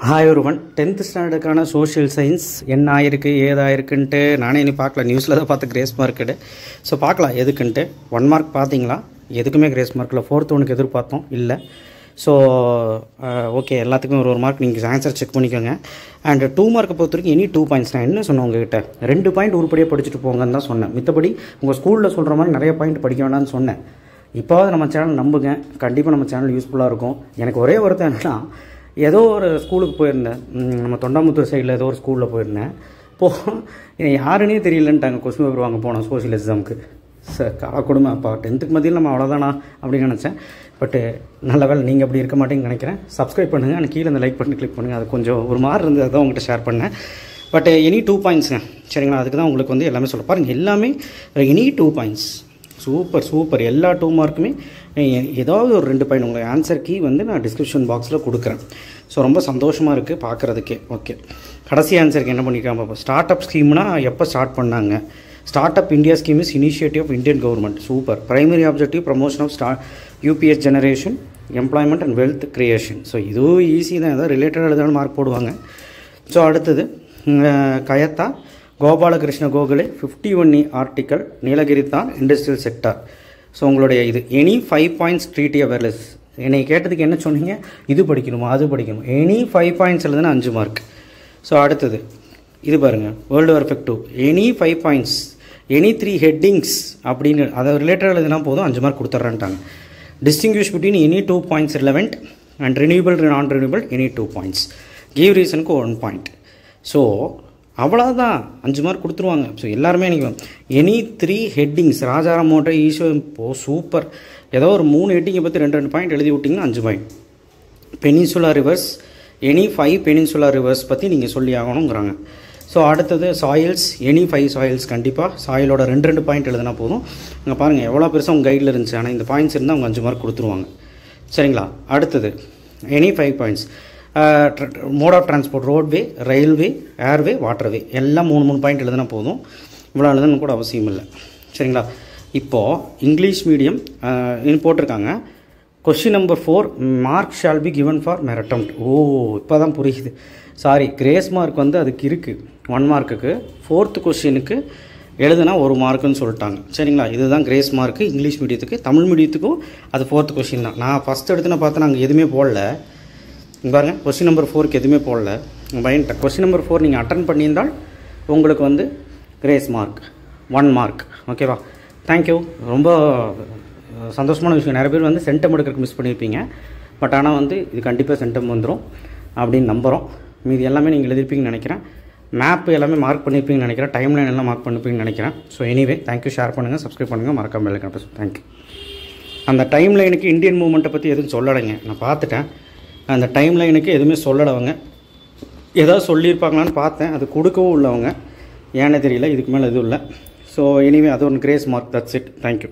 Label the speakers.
Speaker 1: Hi ஒருவன் 10th ஸ்டாண்டர்டுக்கான social science என்ன ஆயிருக்கு ஏதாயிருக்குன்ட்டு நானே இனி பார்க்கல, நியூஸில் தான் பார்த்து கிரேஸ் மார்க்குடு. ஸோ பார்க்கலாம் எதுக்குன்ட்டு. 1 மார்க் பார்த்தீங்களா? எதுக்குமே கிரேஸ் மார்க்கில் 4th ஒனுக்கு எதிர்பார்த்தோம் இல்லை. ஸோ ஓகே, எல்லாத்துக்கும் ஒரு மார்க் நீங்கள் ஆன்சர் செக் பண்ணிக்கோங்க. அண்ட் 2 மார்க்கை பொறுத்த வரைக்கும் எனி 2 பாயிண்ட்ஸ். நான் என்ன சொன்னேன் உங்ககிட்ட, 2 பாயிண்ட் உருப்படியாக படிச்சுட்டு போங்கன்னு தான் சொன்னேன். மித்தபடி உங்கள் ஸ்கூலில் சொல்கிற மாதிரி நிறைய பாயிண்ட் படிக்க வேண்டாம்னு சொன்னேன். இப்போது நம்ம சேனல் நம்புங்க, கண்டிப்பாக நம்ம சேனல் யூஸ்ஃபுல்லாக இருக்கும். எனக்கு ஒரே வருத்தம் என்னென்னா, ஏதோ ஒரு ஸ்கூலுக்கு போயிருந்தேன், நம்ம தொண்டாமுத்தூர் சைடில் ஏதோ ஒரு ஸ்கூலில் போயிருந்தேன். இப்போது யாருன்னே தெரியலன்ட்டாங்க. கொஸ்டின் பேப்பர் வாங்க போனோம் சோஷியல் எக்ஸாமுக்கு. சார் கொடுமை அப்பா, 10th மதியில் நம்ம அவ்வளோதானா அப்படின்னு நினச்சேன். பட்டு நல்ல வேலை நீங்கள் அப்படி இருக்க மாட்டேன்னு நினைக்கிறேன். சப்ஸ்கிரைப் பண்ணுங்கள், எனக்கு கீழே அந்த லைக் பண்ணி கிளிக் பண்ணுங்கள். அது கொஞ்சம் ஒரு மாதிரி இருந்தது, அதான் உங்கள்கிட்ட ஷேர் பண்ணேன். பட் எனி 2 பாயிண்ட்ஸுங்க, சரிங்களா? அதுக்கு தான் உங்களுக்கு வந்து எல்லாமே சொல்ல பாருங்கள். எல்லாமே எனி 2 பாயிண்ட்ஸ். Super super. எல்லா 2 மார்க்குமே ஏதாவது ஒரு 2 பாயிண்ட் உங்களுக்கு ஆன்சர் கீ வந்து நான் டிஸ்கிரிப்ஷன் பாக்ஸில் கொடுக்குறேன். ஸோ ரொம்ப சந்தோஷமாக இருக்குது பார்க்குறதுக்கே. ஓகே, கடைசி ஆன்சருக்கு என்ன பண்ணியிருக்காங்க பார்ப்போம். ஸ்டார்ட் அப் ஸ்கீம்னா எப்போ ஸ்டார்ட் பண்ணாங்க? Start up India scheme is initiative of Indian government. Super. Primary objective promotion of UPS generation, employment and wealth creation. So இதுவும் ஈஸி தான், ஏதாவது ரிலேட்டட் எழுதாலும் மார்க் போடுவாங்க. ஸோ அடுத்தது கயத்தா கோபாலகிருஷ்ண கோகலே 51E ஆர்டிக்கல் நீலகிரி தான் இண்டஸ்ட்ரியல் செக்டார். ஸோ உங்களுடைய இது எனி 5 பாயிண்ட்ஸ் ட்ரீட்டி அவேர்லெஸ். என்னை கேட்டதுக்கு என்ன சொன்னீங்க? இது படிக்கணுமா அது படிக்கணும். எனி 5 பாயிண்ட்ஸ் எழுதுனா 5 மார்க். ஸோ அடுத்தது இது பாருங்கள், world war effect 2 any 5 points any 3 headings அப்படின்னு அதை ரிலேட்டட் எழுதுனா போதும், 5 மார்க் கொடுத்துட்றான்ட்டாங்க. Distinguish between any 2 points relevant and renewable non renewable any 2 points. Give ரீசனுக்கு 1 பாயிண்ட். ஸோ அவ்வளோதான், 5 மார்க் கொடுத்துருவாங்க. ஸோ எல்லாருமே எனக்கு எனி 3 ஹெட்டிங்ஸ் ராஜாராம் மோட்டை ஈஷோ சூப்பர். ஏதோ ஒரு 3 ஹெட்டிங்கை பற்றி 2 பாயிண்ட் எழுதி விட்டிங்கன்னா 5 point. Peninsula reverse any 5 peninsula reverse பற்றி நீங்கள் சொல்லி ஆகணுங்கிறாங்க. ஸோ அடுத்தது சாயில்ஸ் எனி 5 சாயில்ஸ். கண்டிப்பாக சாயிலோட 2 பாயிண்ட் எழுதினா போதும். அங்கே பாருங்கள் எவ்வளோ பெருசாக உங்கள் கைடில் இருந்துச்சு. ஆனால் இந்த பாயிண்ட்ஸ் இருந்தால் அவங்க 5 மார்க் கொடுத்துருவாங்க, சரிங்களா? அடுத்தது any 5 points. Mode of transport roadway, railway, airway, waterway எல்லாம் 3 பாயிண்ட் எழுதினா போதும். இவ்வளோ எழுதணும் கூட அவசியம் இல்லை, சரிங்களா? இப்போது இங்கிலீஷ் மீடியம் போட்டிருக்காங்க. Question number 4 mark shall be given for merit attempt. Oh, இப்போ தான் புரியுது. சாரி, கிரேஸ் மார்க் வந்து அதுக்கு இருக்குது 1 மார்க்குக்கு. 4th கொஸ்டினுக்கு எழுதுனா 1 மார்க்குன்னு சொல்லிட்டாங்க, சரிங்களா? இதுதான் கிரேஸ் மார்க்கு இங்கிலீஷ் மீடியத்துக்கு. தமிழ் மீடியத்துக்கும் அது 4th கொஸ்டின் தான். நான் ஃபஸ்ட் எடுத்து நான் பார்த்தேன், நாங்கள் எதுவுமே போடல. இங்கே பாருங்கள், கொஸ்டின் நம்பர் 4க்கு எதுவுமே போடல. பயன்ட்ட கொஸ்டின் நம்பர் 4 நீங்கள் அட்டன் பண்ணியிருந்தால் உங்களுக்கு வந்து கிரேஸ் மார்க் 1 மார்க். ஓகேவா? தேங்க்யூ. ரொம்ப சந்தோஷமான விஷயம். நிறைய பேர் வந்து சென்டம் எடுக்கிறதுக்கு மிஸ் பண்ணியிருப்பீங்க. பட் ஆனால் வந்து இது கண்டிப்பாக சென்டம் வந்துடும் அப்படின்னு நம்புகிறோம். மீது எல்லாமே நீங்கள் எழுதிருப்பீங்கன்னு நினைக்கிறேன். மேப் எல்லாமே மார்க் பண்ணியிருப்பீங்கன்னு நினைக்கிறேன். டைம் லைன் எல்லாம் மார்க் பண்ணியிருப்பீங்கன்னு நினைக்கிறேன். So anyway thank you. ஷேர் பண்ணுங்கள், சப்ஸ்கிரைப் பண்ணுங்கள், மறக்காம பெல் ஐகான் ப்ரெஸ். தேங்க்யூ. அந்த டைம் லைனுக்கு இந்தியன் மூவ்மெண்ட்டை பற்றி எதுவும் சொல்லலைங்க, நான் பார்த்துட்டேன். அந்த டைம் லைனுக்கு எதுவுமே சொல்லலைவங்க. ஏதாவது சொல்லியிருப்பாங்களான்னு பார்த்தேன், அது கொடுக்கவும் உள்ளவங்க ஏன்னே தெரியல. இதுக்கு மேலே எதுவும் இல்லை. ஸோ எனிவே அது ஒன்று grace mark. That's it. Thank you.